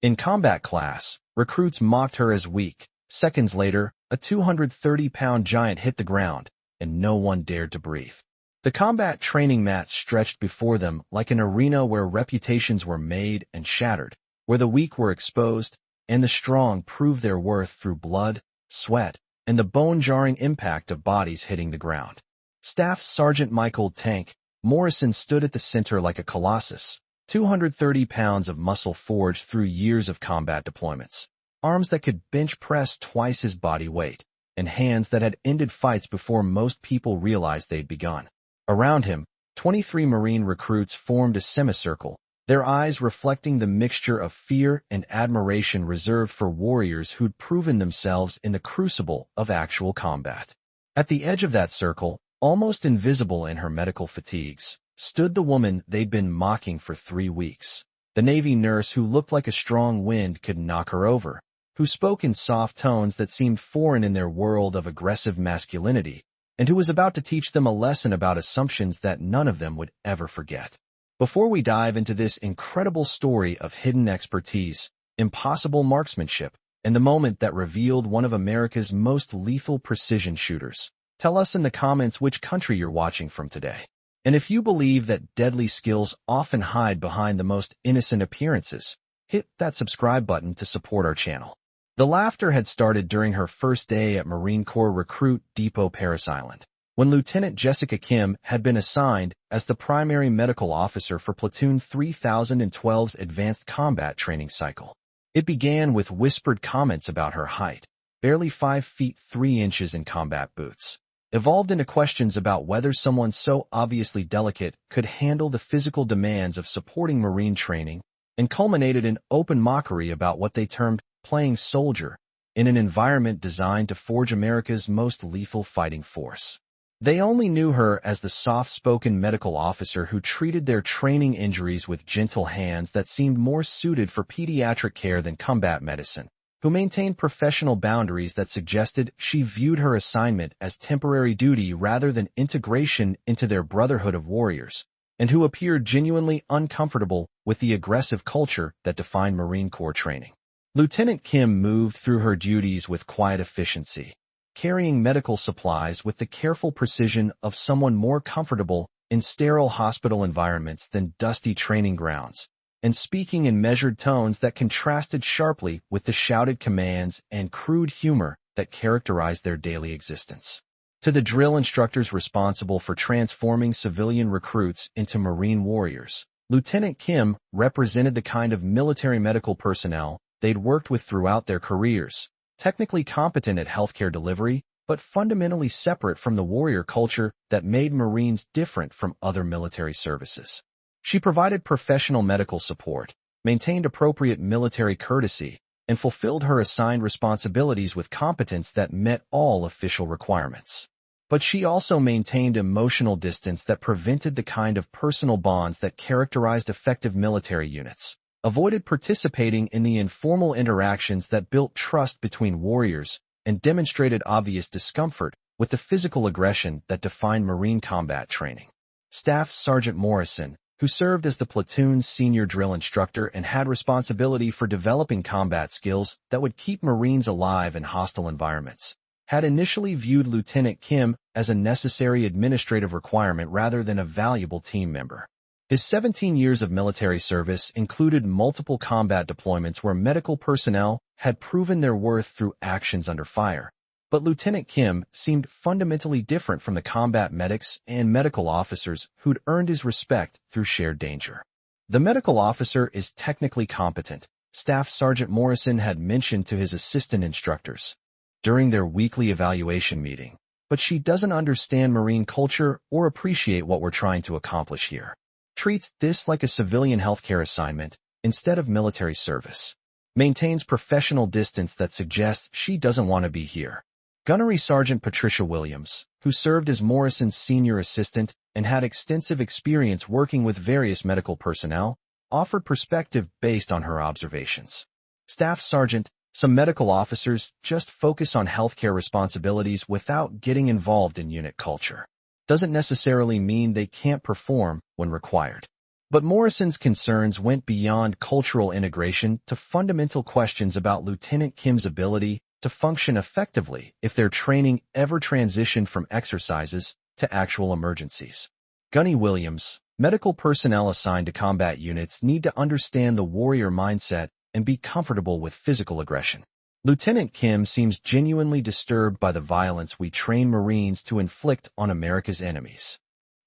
In combat class, recruits mocked her as weak. Seconds later, a 230-pound giant hit the ground, and no one dared to breathe. The combat training mat stretched before them like an arena where reputations were made and shattered, where the weak were exposed, and the strong proved their worth through blood, sweat, and the bone-jarring impact of bodies hitting the ground. Staff Sergeant Michael Tank Morrison stood at the center like a colossus, 230 pounds of muscle forged through years of combat deployments, arms that could bench press twice his body weight, and hands that had ended fights before most people realized they'd begun. Around him, 23 Marine recruits formed a semicircle, their eyes reflecting the mixture of fear and admiration reserved for warriors who'd proven themselves in the crucible of actual combat. At the edge of that circle, almost invisible in her medical fatigues, stood the woman they'd been mocking for 3 weeks. The Navy nurse who looked like a strong wind could knock her over, who spoke in soft tones that seemed foreign in their world of aggressive masculinity, and who was about to teach them a lesson about assumptions that none of them would ever forget. Before we dive into this incredible story of hidden expertise, impossible marksmanship, and the moment that revealed one of America's most lethal precision shooters, tell us in the comments which country you're watching from today. And if you believe that deadly skills often hide behind the most innocent appearances, hit that subscribe button to support our channel. The laughter had started during her first day at Marine Corps Recruit Depot Parris Island, when Lieutenant Jessica Kim had been assigned as the primary medical officer for Platoon 3012's Advanced Combat Training Cycle. It began with whispered comments about her height, barely 5 feet 3 inches in combat boots, evolved into questions about whether someone so obviously delicate could handle the physical demands of supporting Marine training, and culminated in open mockery about what they termed playing soldier in an environment designed to forge America's most lethal fighting force. They only knew her as the soft-spoken medical officer who treated their training injuries with gentle hands that seemed more suited for pediatric care than combat medicine, who maintained professional boundaries that suggested she viewed her assignment as temporary duty rather than integration into their brotherhood of warriors, and who appeared genuinely uncomfortable with the aggressive culture that defined Marine Corps training. Lieutenant Kim moved through her duties with quiet efficiency, carrying medical supplies with the careful precision of someone more comfortable in sterile hospital environments than dusty training grounds, and speaking in measured tones that contrasted sharply with the shouted commands and crude humor that characterized their daily existence. To the drill instructors responsible for transforming civilian recruits into Marine warriors, Lieutenant Kim represented the kind of military medical personnel they'd worked with throughout their careers, technically competent at healthcare delivery, but fundamentally separate from the warrior culture that made Marines different from other military services. She provided professional medical support, maintained appropriate military courtesy, and fulfilled her assigned responsibilities with competence that met all official requirements. But she also maintained emotional distance that prevented the kind of personal bonds that characterized effective military units, avoided participating in the informal interactions that built trust between warriors, and demonstrated obvious discomfort with the physical aggression that defined Marine combat training. Staff Sergeant Morrison, who served as the platoon's senior drill instructor and had responsibility for developing combat skills that would keep Marines alive in hostile environments, had initially viewed Lieutenant Kim as a necessary administrative requirement rather than a valuable team member. His 17 years of military service included multiple combat deployments where medical personnel had proven their worth through actions under fire. But Lieutenant Kim seemed fundamentally different from the combat medics and medical officers who'd earned his respect through shared danger. The medical officer is technically competent, Staff Sergeant Morrison had mentioned to his assistant instructors during their weekly evaluation meeting, but she doesn't understand Marine culture or appreciate what we're trying to accomplish here. Treats this like a civilian healthcare assignment instead of military service. Maintains professional distance that suggests she doesn't want to be here. Gunnery Sergeant Patricia Williams, who served as Morrison's senior assistant and had extensive experience working with various medical personnel, offered perspective based on her observations. Staff Sergeant, some medical officers just focus on healthcare responsibilities without getting involved in unit culture. Doesn't necessarily mean they can't perform when required. But Morrison's concerns went beyond cultural integration to fundamental questions about Lieutenant Kim's ability to function effectively if their training ever transitioned from exercises to actual emergencies. Gunny Williams, medical personnel assigned to combat units need to understand the warrior mindset and be comfortable with physical aggression. Lieutenant Kim seems genuinely disturbed by the violence we train Marines to inflict on America's enemies.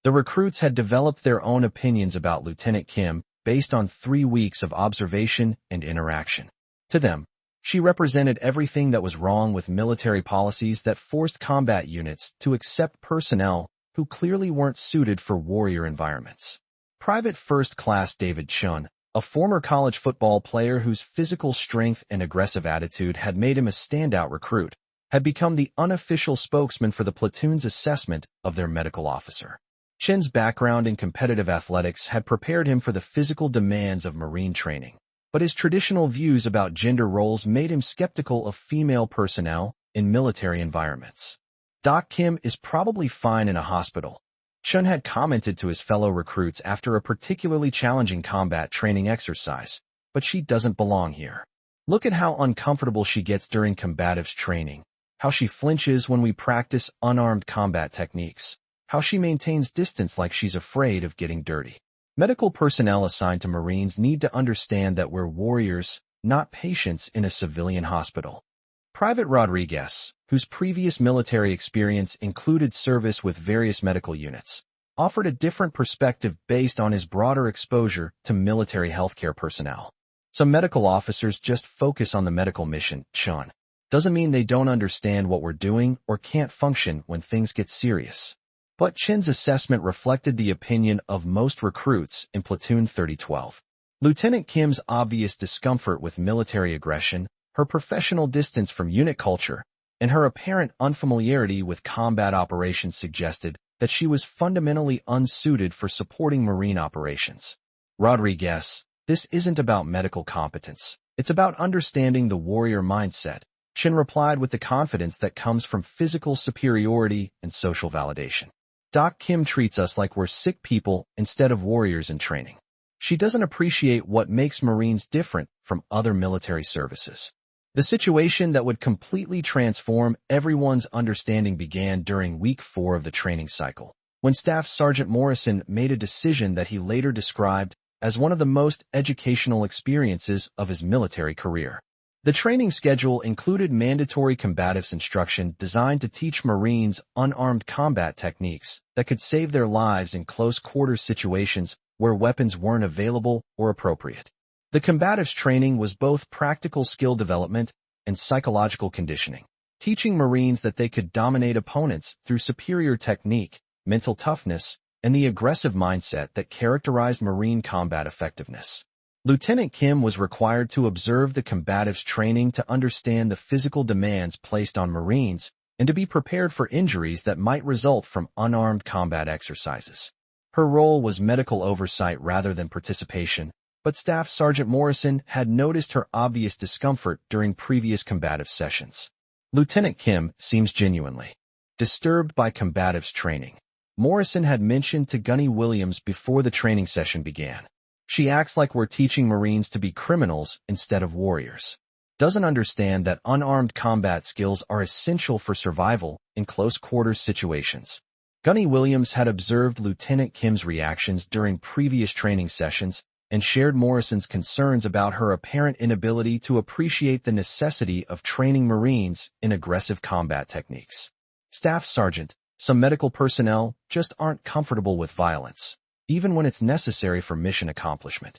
The recruits had developed their own opinions about Lieutenant Kim based on 3 weeks of observation and interaction. To them, she represented everything that was wrong with military policies that forced combat units to accept personnel who clearly weren't suited for warrior environments. Private First Class David Chun, a former college football player whose physical strength and aggressive attitude had made him a standout recruit, had become the unofficial spokesman for the platoon's assessment of their medical officer. Chin's background in competitive athletics had prepared him for the physical demands of Marine training, but his traditional views about gender roles made him skeptical of female personnel in military environments. Doc Kim is probably fine in a hospital, Chun had commented to his fellow recruits after a particularly challenging combat training exercise, but she doesn't belong here. Look at how uncomfortable she gets during combatives training, how she flinches when we practice unarmed combat techniques, how she maintains distance like she's afraid of getting dirty. Medical personnel assigned to Marines need to understand that we're warriors, not patients in a civilian hospital. Private Rodriguez, whose previous military experience included service with various medical units, offered a different perspective based on his broader exposure to military healthcare personnel. Some medical officers just focus on the medical mission, Chun. Doesn't mean they don't understand what we're doing or can't function when things get serious. But Chin's assessment reflected the opinion of most recruits in Platoon 3012. Lieutenant Kim's obvious discomfort with military aggression, her professional distance from unit culture, and her apparent unfamiliarity with combat operations suggested that she was fundamentally unsuited for supporting Marine operations. Rodriguez, this isn't about medical competence. It's about understanding the warrior mindset, Chin replied with the confidence that comes from physical superiority and social validation. Doc Kim treats us like we're sick people instead of warriors in training. She doesn't appreciate what makes Marines different from other military services. The situation that would completely transform everyone's understanding began during week 4 of the training cycle, when Staff Sergeant Morrison made a decision that he later described as one of the most educational experiences of his military career. The training schedule included mandatory combatives instruction designed to teach Marines unarmed combat techniques that could save their lives in close-quarters situations where weapons weren't available or appropriate. The combatives training was both practical skill development and psychological conditioning, teaching Marines that they could dominate opponents through superior technique, mental toughness, and the aggressive mindset that characterized Marine combat effectiveness. Lieutenant Kim was required to observe the combatives training to understand the physical demands placed on Marines and to be prepared for injuries that might result from unarmed combat exercises. Her role was medical oversight rather than participation, but Staff Sergeant Morrison had noticed her obvious discomfort during previous combative sessions. Lieutenant Kim seems genuinely disturbed by combatives training, Morrison had mentioned to Gunny Williams before the training session began. She acts like we're teaching Marines to be criminals instead of warriors. Doesn't understand that unarmed combat skills are essential for survival in close-quarters situations. Gunny Williams had observed Lieutenant Kim's reactions during previous training sessions and shared Morrison's concerns about her apparent inability to appreciate the necessity of training Marines in aggressive combat techniques. Staff Sergeant, some medical personnel just aren't comfortable with violence, even when it's necessary for mission accomplishment.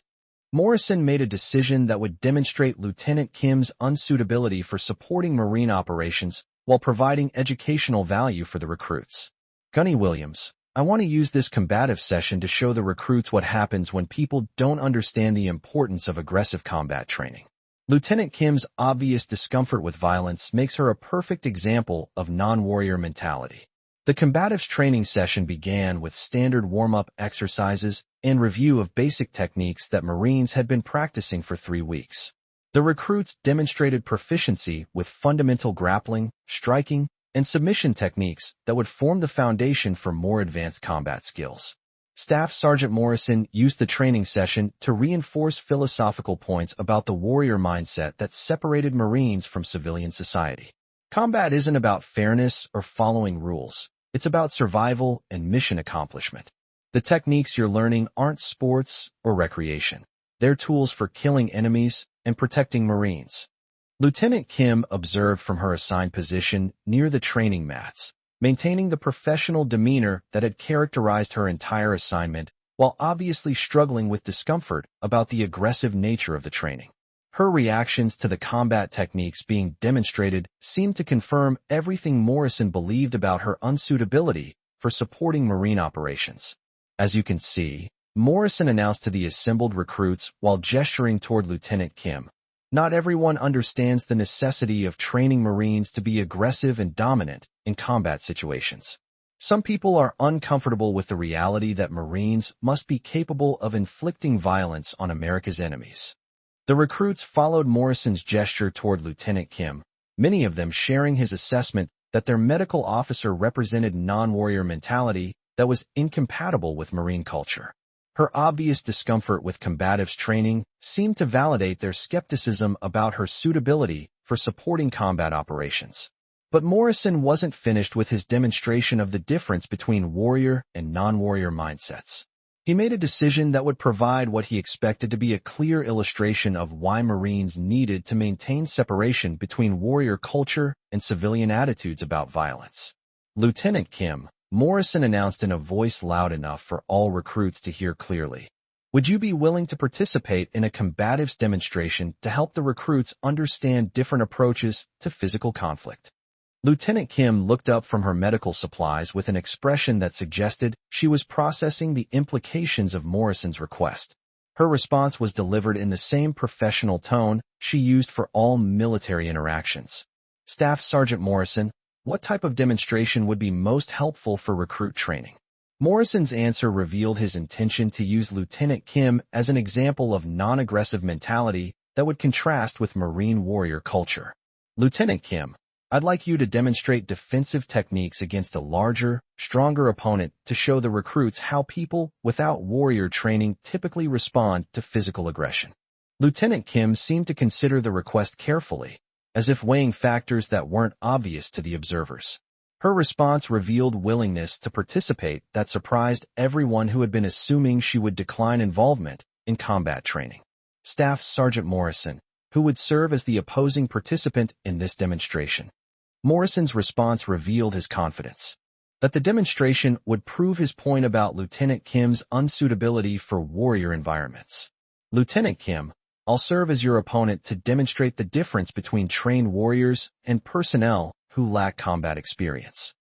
Morrison made a decision that would demonstrate Lieutenant Kim's unsuitability for supporting Marine operations while providing educational value for the recruits. Gunny Williams, I want to use this combative session to show the recruits what happens when people don't understand the importance of aggressive combat training. Lieutenant Kim's obvious discomfort with violence makes her a perfect example of non-warrior mentality. The combatives training session began with standard warm-up exercises and review of basic techniques that Marines had been practicing for 3 weeks. The recruits demonstrated proficiency with fundamental grappling, striking, and submission techniques that would form the foundation for more advanced combat skills. Staff Sergeant Morrison used the training session to reinforce philosophical points about the warrior mindset that separated Marines from civilian society. Combat isn't about fairness or following rules. It's about survival and mission accomplishment. The techniques you're learning aren't sports or recreation. They're tools for killing enemies and protecting Marines. Lieutenant Kim observed from her assigned position near the training mats, maintaining the professional demeanor that had characterized her entire assignment while obviously struggling with discomfort about the aggressive nature of the training. Her reactions to the combat techniques being demonstrated seemed to confirm everything Morrison believed about her unsuitability for supporting Marine operations. As you can see, Morrison announced to the assembled recruits while gesturing toward Lieutenant Kim, "Not everyone understands the necessity of training Marines to be aggressive and dominant in combat situations. Some people are uncomfortable with the reality that Marines must be capable of inflicting violence on America's enemies." The recruits followed Morrison's gesture toward Lieutenant Kim, many of them sharing his assessment that their medical officer represented non-warrior mentality that was incompatible with Marine culture. Her obvious discomfort with combatives training seemed to validate their skepticism about her suitability for supporting combat operations. But Morrison wasn't finished with his demonstration of the difference between warrior and non-warrior mindsets. He made a decision that would provide what he expected to be a clear illustration of why Marines needed to maintain separation between warrior culture and civilian attitudes about violence. "Lieutenant Kim," Morrison announced in a voice loud enough for all recruits to hear clearly, "would you be willing to participate in a combatives demonstration to help the recruits understand different approaches to physical conflict?" Lieutenant Kim looked up from her medical supplies with an expression that suggested she was processing the implications of Morrison's request. Her response was delivered in the same professional tone she used for all military interactions. "Staff Sergeant Morrison, what type of demonstration would be most helpful for recruit training?" Morrison's answer revealed his intention to use Lieutenant Kim as an example of non-aggressive mentality that would contrast with Marine warrior culture. "Lieutenant Kim, I'd like you to demonstrate defensive techniques against a larger, stronger opponent to show the recruits how people without warrior training typically respond to physical aggression." Lieutenant Kim seemed to consider the request carefully, as if weighing factors that weren't obvious to the observers. Her response revealed willingness to participate that surprised everyone who had been assuming she would decline involvement in combat training. "Staff Sergeant Morrison, who would serve as the opposing participant in this demonstration." Morrison's response revealed his confidence that the demonstration would prove his point about Lieutenant Kim's unsuitability for warrior environments. "Lieutenant Kim, I'll serve as your opponent to demonstrate the difference between trained warriors and personnel who lack combat experience."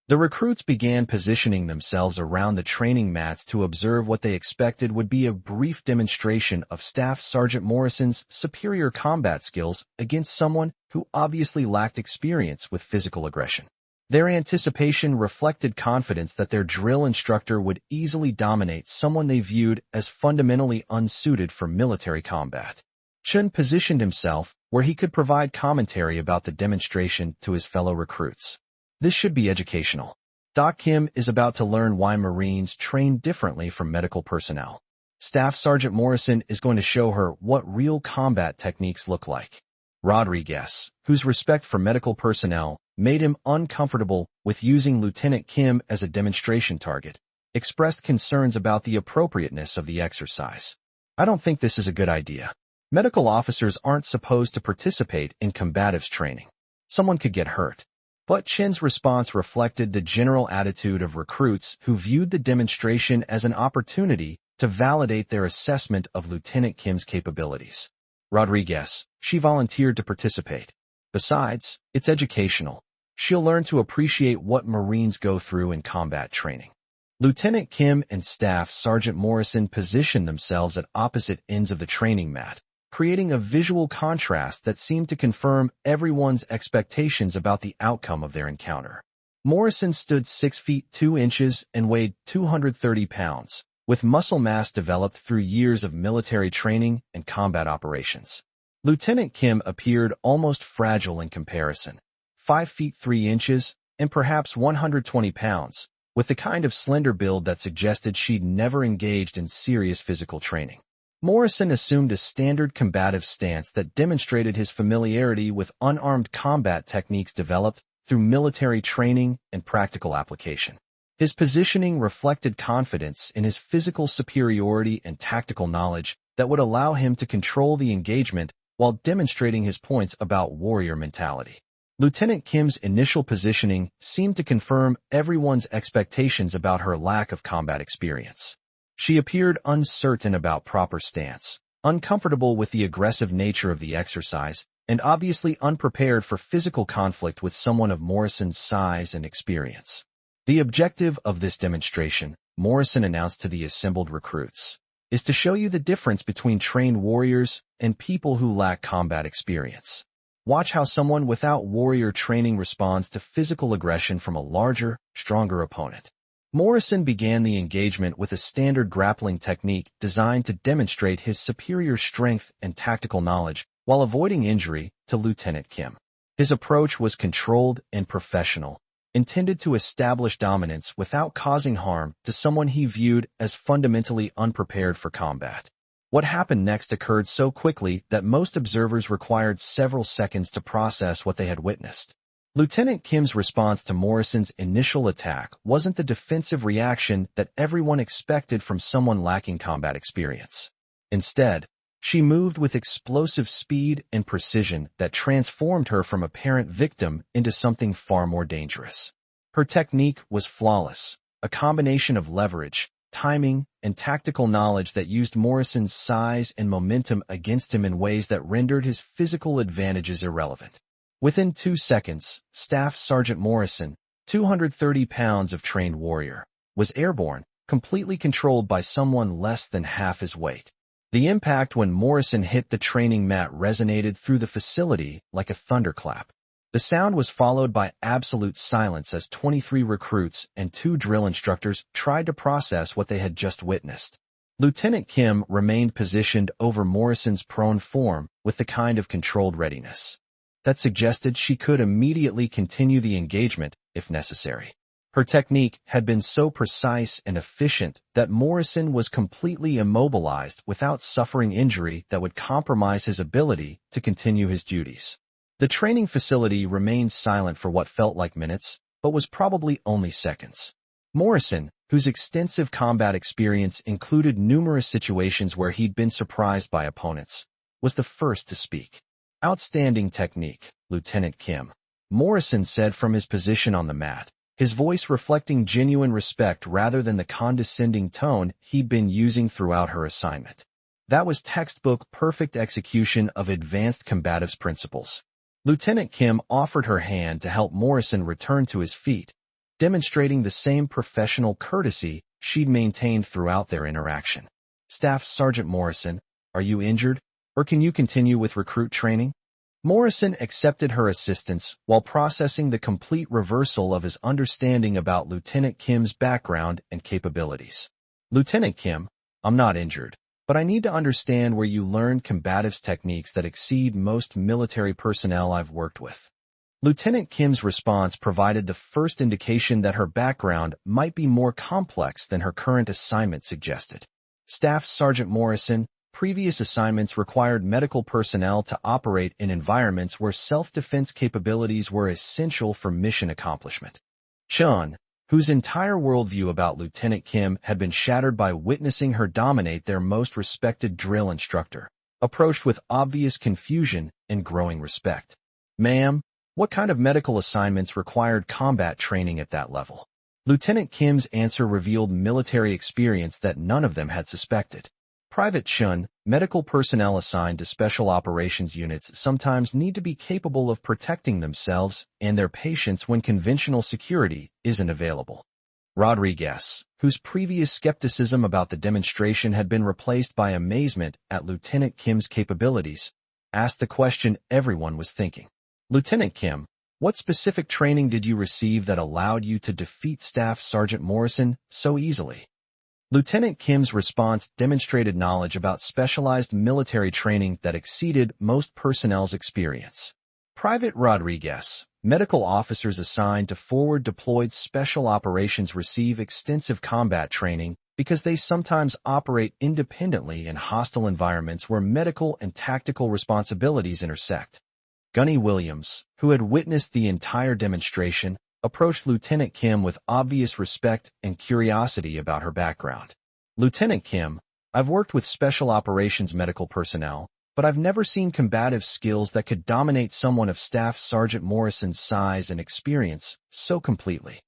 The recruits began positioning themselves around the training mats to observe what they expected would be a brief demonstration of Staff Sergeant Morrison's superior combat skills against someone who obviously lacked experience with physical aggression. Their anticipation reflected confidence that their drill instructor would easily dominate someone they viewed as fundamentally unsuited for military combat. Chun positioned himself where he could provide commentary about the demonstration to his fellow recruits. "This should be educational. Doc Kim is about to learn why Marines train differently from medical personnel. Staff Sergeant Morrison is going to show her what real combat techniques look like." Rodriguez, whose respect for medical personnel made him uncomfortable with using Lieutenant Kim as a demonstration target, expressed concerns about the appropriateness of the exercise. "I don't think this is a good idea. Medical officers aren't supposed to participate in combatives training. Someone could get hurt." But Chen's response reflected the general attitude of recruits who viewed the demonstration as an opportunity to validate their assessment of Lieutenant Kim's capabilities. "Rodriguez, she volunteered to participate. Besides, it's educational. She'll learn to appreciate what Marines go through in combat training." Lieutenant Kim and Staff Sergeant Morrison positioned themselves at opposite ends of the training mat, creating a visual contrast that seemed to confirm everyone's expectations about the outcome of their encounter. Morrison stood 6 feet 2 inches and weighed 230 pounds, with muscle mass developed through years of military training and combat operations. Lieutenant Kim appeared almost fragile in comparison, 5 feet 3 inches and perhaps 120 pounds, with the kind of slender build that suggested she'd never engaged in serious physical training. Morrison assumed a standard combative stance that demonstrated his familiarity with unarmed combat techniques developed through military training and practical application. His positioning reflected confidence in his physical superiority and tactical knowledge that would allow him to control the engagement while demonstrating his points about warrior mentality. Lieutenant Kim's initial positioning seemed to confirm everyone's expectations about her lack of combat experience. She appeared uncertain about proper stance, uncomfortable with the aggressive nature of the exercise, and obviously unprepared for physical conflict with someone of Morrison's size and experience. The objective of this demonstration, Morrison announced to the assembled recruits, is to show you the difference between trained warriors and people who lack combat experience. Watch how someone without warrior training responds to physical aggression from a larger, stronger opponent. Morrison began the engagement with a standard grappling technique designed to demonstrate his superior strength and tactical knowledge while avoiding injury to Lieutenant Kim. His approach was controlled and professional, intended to establish dominance without causing harm to someone he viewed as fundamentally unprepared for combat. What happened next occurred so quickly that most observers required several seconds to process what they had witnessed. Lieutenant Kim's response to Morrison's initial attack wasn't the defensive reaction that everyone expected from someone lacking combat experience. Instead, she moved with explosive speed and precision that transformed her from apparent victim into something far more dangerous. Her technique was flawless, a combination of leverage, timing, and tactical knowledge that used Morrison's size and momentum against him in ways that rendered his physical advantages irrelevant. Within 2 seconds, Staff Sergeant Morrison, 230 pounds of trained warrior, was airborne, completely controlled by someone less than half his weight. The impact when Morrison hit the training mat resonated through the facility like a thunderclap. The sound was followed by absolute silence as 23 recruits and 2 drill instructors tried to process what they had just witnessed. Lieutenant Kim remained positioned over Morrison's prone form with the kind of controlled readiness that suggested she could immediately continue the engagement if necessary. Her technique had been so precise and efficient that Morrison was completely immobilized without suffering injury that would compromise his ability to continue his duties. The training facility remained silent for what felt like minutes, but was probably only seconds. Morrison, whose extensive combat experience included numerous situations where he'd been surprised by opponents, was the first to speak. "Outstanding technique, Lieutenant Kim," Morrison said from his position on the mat, his voice reflecting genuine respect rather than the condescending tone he'd been using throughout her assignment. That was textbook perfect execution of advanced combatives principles. Lieutenant Kim offered her hand to help Morrison return to his feet, demonstrating the same professional courtesy she'd maintained throughout their interaction. "Staff Sergeant Morrison, are you injured, or can you continue with recruit training?" Morrison accepted her assistance while processing the complete reversal of his understanding about Lieutenant Kim's background and capabilities. "Lieutenant Kim, I'm not injured, but I need to understand where you learned combatives techniques that exceed most military personnel I've worked with." Lieutenant Kim's response provided the first indication that her background might be more complex than her current assignment suggested. "Staff Sergeant Morrison, previous assignments required medical personnel to operate in environments where self-defense capabilities were essential for mission accomplishment." Chun, whose entire worldview about Lieutenant Kim had been shattered by witnessing her dominate their most respected drill instructor, approached with obvious confusion and growing respect. "Ma'am, what kind of medical assignments required combat training at that level?" Lieutenant Kim's answer revealed military experience that none of them had suspected. "Private Chun, medical personnel assigned to special operations units sometimes need to be capable of protecting themselves and their patients when conventional security isn't available." Rodriguez, whose previous skepticism about the demonstration had been replaced by amazement at Lieutenant Kim's capabilities, asked the question everyone was thinking. "Lieutenant Kim, what specific training did you receive that allowed you to defeat Staff Sergeant Morrison so easily?" Lieutenant Kim's response demonstrated knowledge about specialized military training that exceeded most personnel's experience. "Private Rodriguez, Medical officers assigned to forward-deployed special operations receive extensive combat training because they sometimes operate independently in hostile environments where medical and tactical responsibilities intersect. Gunny Williams, who had witnessed the entire demonstration, approached Lieutenant Kim with obvious respect and curiosity about her background. "Lieutenant Kim, I've worked with special operations medical personnel, but I've never seen combative skills that could dominate someone of Staff Sergeant Morrison's size and experience so completely."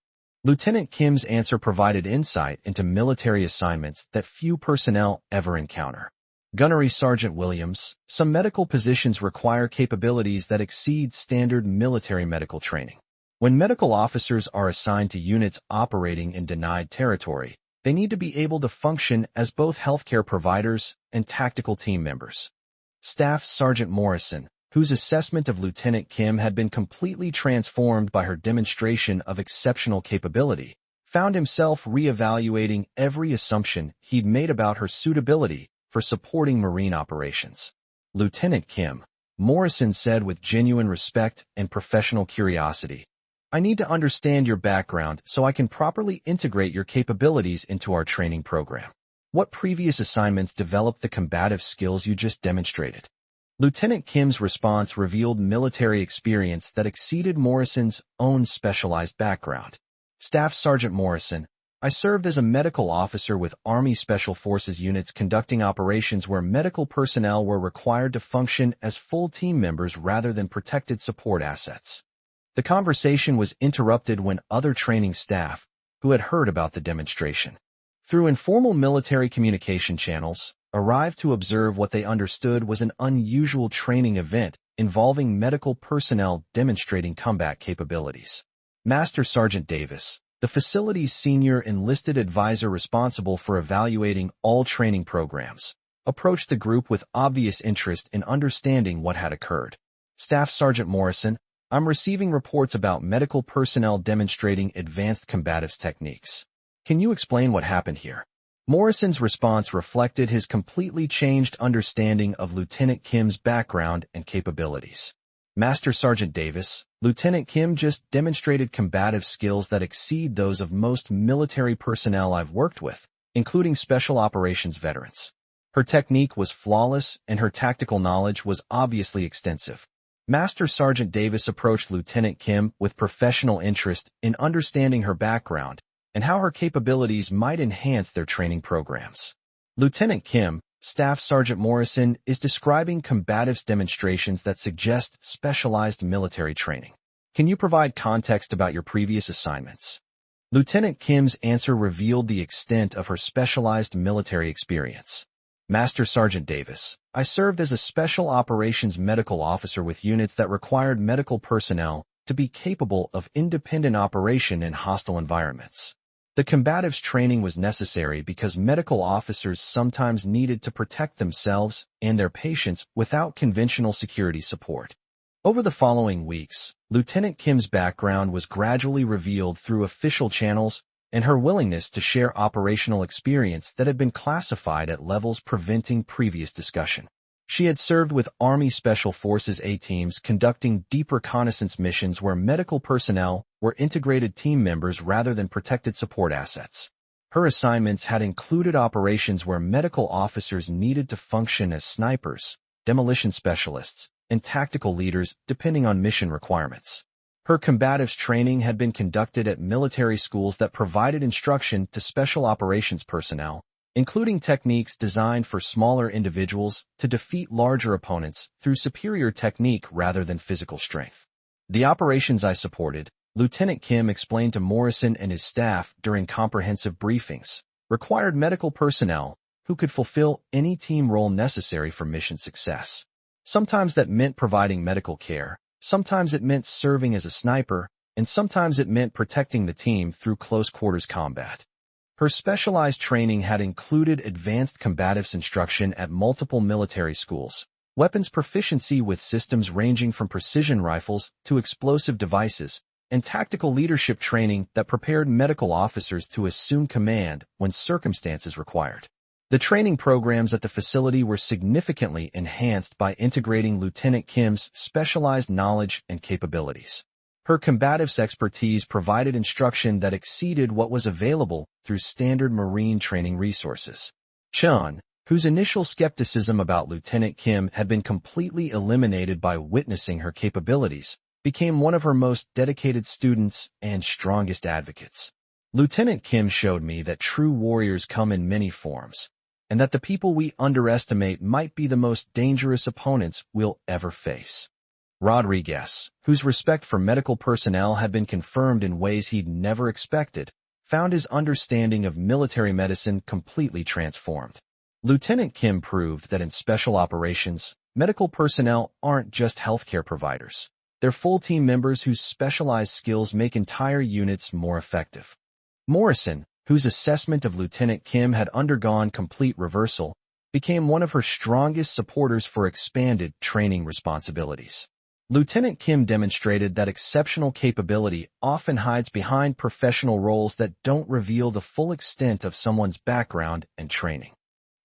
Lieutenant Kim's answer provided insight into military assignments that few personnel ever encounter. Gunnery Sergeant Williams, some medical positions require capabilities that exceed standard military medical training. When medical officers are assigned to units operating in denied territory, they need to be able to function as both healthcare providers and tactical team members. Staff Sergeant Morrison, whose assessment of Lieutenant Kim had been completely transformed by her demonstration of exceptional capability, found himself reevaluating every assumption he'd made about her suitability for supporting Marine operations. "Lieutenant Kim," Morrison said with genuine respect and professional curiosity, "I need to understand your background so I can properly integrate your capabilities into our training program. What previous assignments developed the combative skills you just demonstrated?" Lieutenant Kim's response revealed military experience that exceeded Morrison's own specialized background. "Staff Sergeant Morrison, I served as a medical officer with Army Special Forces units conducting operations where medical personnel were required to function as full team members rather than protected support assets." The conversation was interrupted when other training staff, who had heard about the demonstration, through informal military communication channels, arrived to observe what they understood was an unusual training event involving medical personnel demonstrating combat capabilities. Master Sergeant Davis, the facility's senior enlisted advisor responsible for evaluating all training programs, approached the group with obvious interest in understanding what had occurred. "Staff Sergeant Morrison, I'm receiving reports about medical personnel demonstrating advanced combatives techniques. Can you explain what happened here?" Morrison's response reflected his completely changed understanding of Lieutenant Kim's background and capabilities. "Master Sergeant Davis, Lieutenant Kim just demonstrated combative skills that exceed those of most military personnel I've worked with, including special operations veterans. Her technique was flawless and her tactical knowledge was obviously extensive." Master Sergeant Davis approached Lieutenant Kim with professional interest in understanding her background and how her capabilities might enhance their training programs. "Lieutenant Kim, Staff Sergeant Morrison is describing combatives demonstrations that suggest specialized military training. Can you provide context about your previous assignments?" Lieutenant Kim's answer revealed the extent of her specialized military experience. "Master Sergeant Davis, I served as a special operations medical officer with units that required medical personnel to be capable of independent operation in hostile environments. The combatives training was necessary because medical officers sometimes needed to protect themselves and their patients without conventional security support." Over the following weeks, Lieutenant Kim's background was gradually revealed through official channels and her willingness to share operational experience that had been classified at levels preventing previous discussion. She had served with Army Special Forces A-teams conducting deep reconnaissance missions where medical personnel were integrated team members rather than protected support assets. Her assignments had included operations where medical officers needed to function as snipers, demolition specialists, and tactical leaders depending on mission requirements. Her combatives training had been conducted at military schools that provided instruction to special operations personnel, including techniques designed for smaller individuals to defeat larger opponents through superior technique rather than physical strength. "The operations I supported," Lieutenant Kim explained to Morrison and his staff during comprehensive briefings, "required medical personnel who could fulfill any team role necessary for mission success. Sometimes that meant providing medical care, sometimes it meant serving as a sniper, and sometimes it meant protecting the team through close-quarters combat." Her specialized training had included advanced combatives instruction at multiple military schools, weapons proficiency with systems ranging from precision rifles to explosive devices, and tactical leadership training that prepared medical officers to assume command when circumstances required. The training programs at the facility were significantly enhanced by integrating Lieutenant Kim's specialized knowledge and capabilities. Her combatives expertise provided instruction that exceeded what was available through standard Marine training resources. Chun, whose initial skepticism about Lieutenant Kim had been completely eliminated by witnessing her capabilities, became one of her most dedicated students and strongest advocates. Lieutenant Kim showed me that true warriors come in many forms, and that the people we underestimate might be the most dangerous opponents we'll ever face. Rodriguez, whose respect for medical personnel had been confirmed in ways he'd never expected, found his understanding of military medicine completely transformed. Lieutenant Kim proved that in special operations, medical personnel aren't just healthcare providers. They're full team members whose specialized skills make entire units more effective. Morrison, whose assessment of Lieutenant Kim had undergone complete reversal, became one of her strongest supporters for expanded training responsibilities. Lieutenant Kim demonstrated that exceptional capability often hides behind professional roles that don't reveal the full extent of someone's background and training.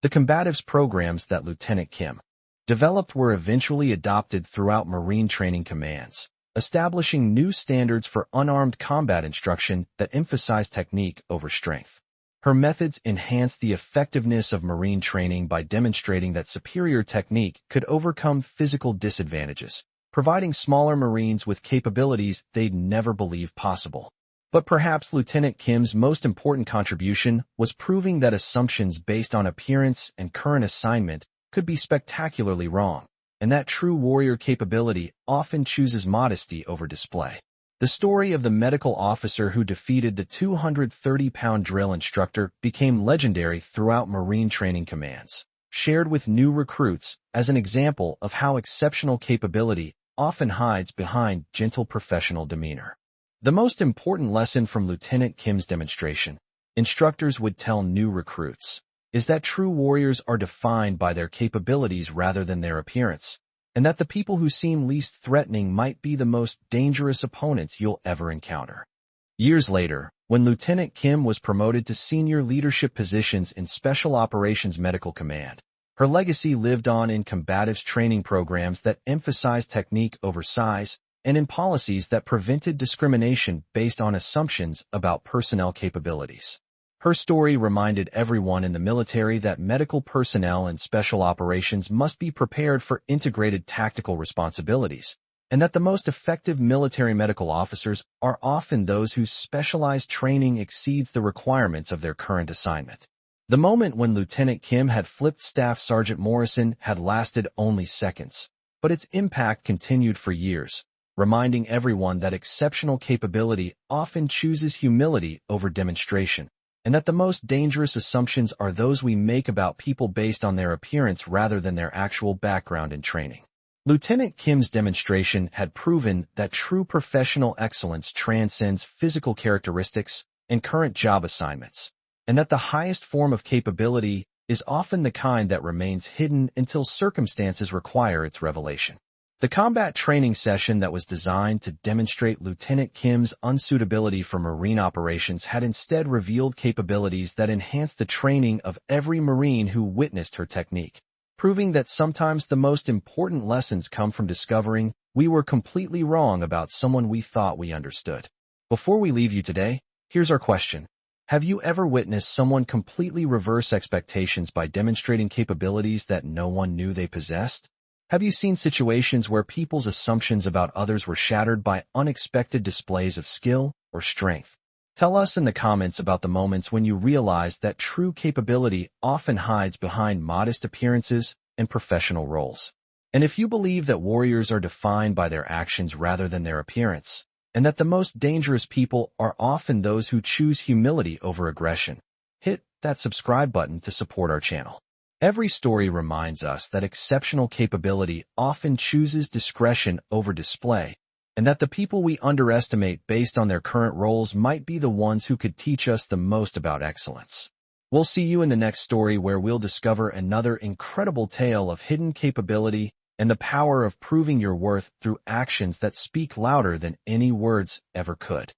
The combatives programs that Lieutenant Kim developed were eventually adopted throughout Marine training commands, establishing new standards for unarmed combat instruction that emphasize technique over strength. Her methods enhanced the effectiveness of Marine training by demonstrating that superior technique could overcome physical disadvantages, providing smaller Marines with capabilities they'd never believed possible. But perhaps Lieutenant Kim's most important contribution was proving that assumptions based on appearance and current assignment could be spectacularly wrong, and that true warrior capability often chooses modesty over display. The story of the medical officer who defeated the 230-pound drill instructor became legendary throughout Marine training commands, shared with new recruits as an example of how exceptional capability often hides behind gentle professional demeanor. The most important lesson from Lieutenant Kim's demonstration, instructors would tell new recruits, is that true warriors are defined by their capabilities rather than their appearance, and that the people who seem least threatening might be the most dangerous opponents you'll ever encounter. Years later, when Lieutenant Kim was promoted to senior leadership positions in Special Operations Medical Command, her legacy lived on in combatives training programs that emphasized technique over size and in policies that prevented discrimination based on assumptions about personnel capabilities. Her story reminded everyone in the military that medical personnel and special operations must be prepared for integrated tactical responsibilities, and that the most effective military medical officers are often those whose specialized training exceeds the requirements of their current assignment. The moment when Lieutenant Kim had flipped Staff Sergeant Morrison had lasted only seconds, but its impact continued for years, reminding everyone that exceptional capability often chooses humility over demonstration, and that the most dangerous assumptions are those we make about people based on their appearance rather than their actual background and training. Lieutenant Kim's demonstration had proven that true professional excellence transcends physical characteristics and current job assignments, and that the highest form of capability is often the kind that remains hidden until circumstances require its revelation. The combat training session that was designed to demonstrate Lieutenant Kim's unsuitability for Marine operations had instead revealed capabilities that enhanced the training of every Marine who witnessed her technique, proving that sometimes the most important lessons come from discovering we were completely wrong about someone we thought we understood. Before we leave you today, here's our question. Have you ever witnessed someone completely reverse expectations by demonstrating capabilities that no one knew they possessed? Have you seen situations where people's assumptions about others were shattered by unexpected displays of skill or strength? Tell us in the comments about the moments when you realized that true capability often hides behind modest appearances and professional roles. And if you believe that warriors are defined by their actions rather than their appearance, and that the most dangerous people are often those who choose humility over aggression, hit that subscribe button to support our channel. Every story reminds us that exceptional capability often chooses discretion over display, and that the people we underestimate based on their current roles might be the ones who could teach us the most about excellence. We'll see you in the next story where we'll discover another incredible tale of hidden capability and the power of proving your worth through actions that speak louder than any words ever could.